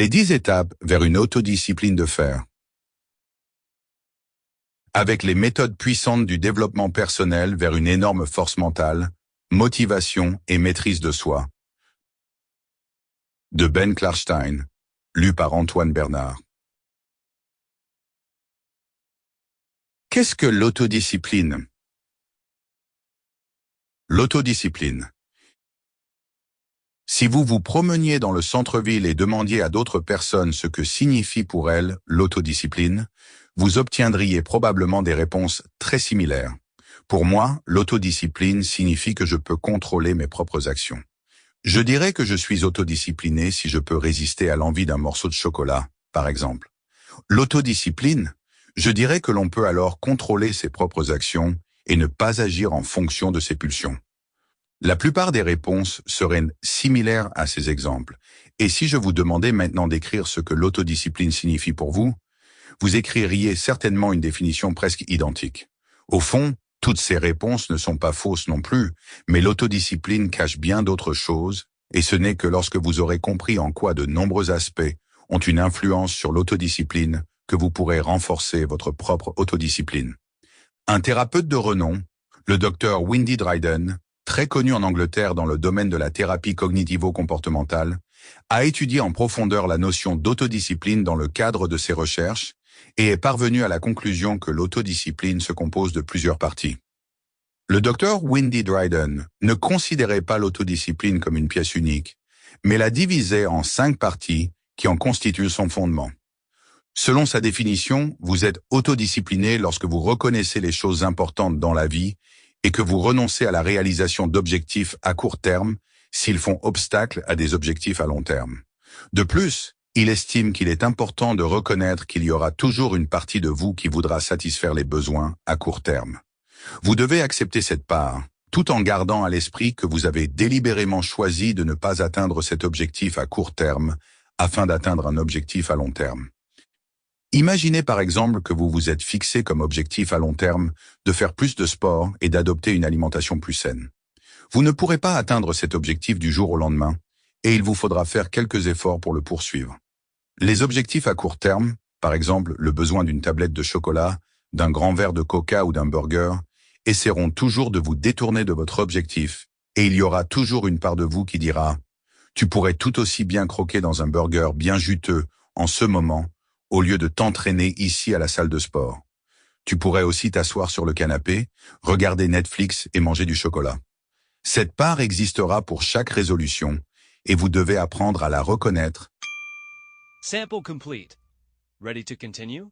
Les 10 étapes vers une autodiscipline de fer. Avec les méthodes puissantes du développement personnel vers une énorme force mentale, motivation et maîtrise de soi. De Ben Clarstein, lu par Antoine Bernard. Qu'est-ce que l'autodiscipline? L'autodiscipline. Si vous vous promeniez dans le centre-ville et demandiez à d'autres personnes ce que signifie pour elles l'autodiscipline, vous obtiendriez probablement des réponses très similaires. Pour moi, l'autodiscipline signifie que je peux contrôler mes propres actions. Je dirais que je suis autodiscipliné si je peux résister à l'envie d'un morceau de chocolat, par exemple. L'autodiscipline, je dirais que l'on peut alors contrôler ses propres actions et ne pas agir en fonction de ses pulsions. La plupart des réponses seraient similaires à ces exemples. Et si je vous demandais maintenant d'écrire ce que l'autodiscipline signifie pour vous, vous écririez certainement une définition presque identique. Au fond, toutes ces réponses ne sont pas fausses non plus, mais l'autodiscipline cache bien d'autres choses, et ce n'est que lorsque vous aurez compris en quoi de nombreux aspects ont une influence sur l'autodiscipline que vous pourrez renforcer votre propre autodiscipline. Un thérapeute de renom, le docteur Wendy Dryden, très connu en Angleterre dans le domaine de la thérapie cognitivo-comportementale, a étudié en profondeur la notion d'autodiscipline dans le cadre de ses recherches et est parvenu à la conclusion que l'autodiscipline se compose de plusieurs parties. Le docteur Wendy Dryden ne considérait pas l'autodiscipline comme une pièce unique, mais la divisait en 5 parties qui en constituent son fondement. Selon sa définition, vous êtes autodiscipliné lorsque vous reconnaissez les choses importantes dans la vie et que vous renoncez à la réalisation d'objectifs à court terme s'ils font obstacle à des objectifs à long terme. De plus, il estime qu'il est important de reconnaître qu'il y aura toujours une partie de vous qui voudra satisfaire les besoins à court terme. Vous devez accepter cette part, tout en gardant à l'esprit que vous avez délibérément choisi de ne pas atteindre cet objectif à court terme afin d'atteindre un objectif à long terme. Imaginez par exemple que vous vous êtes fixé comme objectif à long terme de faire plus de sport et d'adopter une alimentation plus saine. Vous ne pourrez pas atteindre cet objectif du jour au lendemain et il vous faudra faire quelques efforts pour le poursuivre. Les objectifs à court terme, par exemple le besoin d'une tablette de chocolat, d'un grand verre de coca ou d'un burger, essaieront toujours de vous détourner de votre objectif et il y aura toujours une part de vous qui dira « Tu pourrais tout aussi bien croquer dans un burger bien juteux en ce moment au lieu de t'entraîner ici à la salle de sport. Tu pourrais aussi t'asseoir sur le canapé, regarder Netflix et manger du chocolat. » Cette part existera pour chaque résolution et vous devez apprendre à la reconnaître. Sample complete. Ready to continue?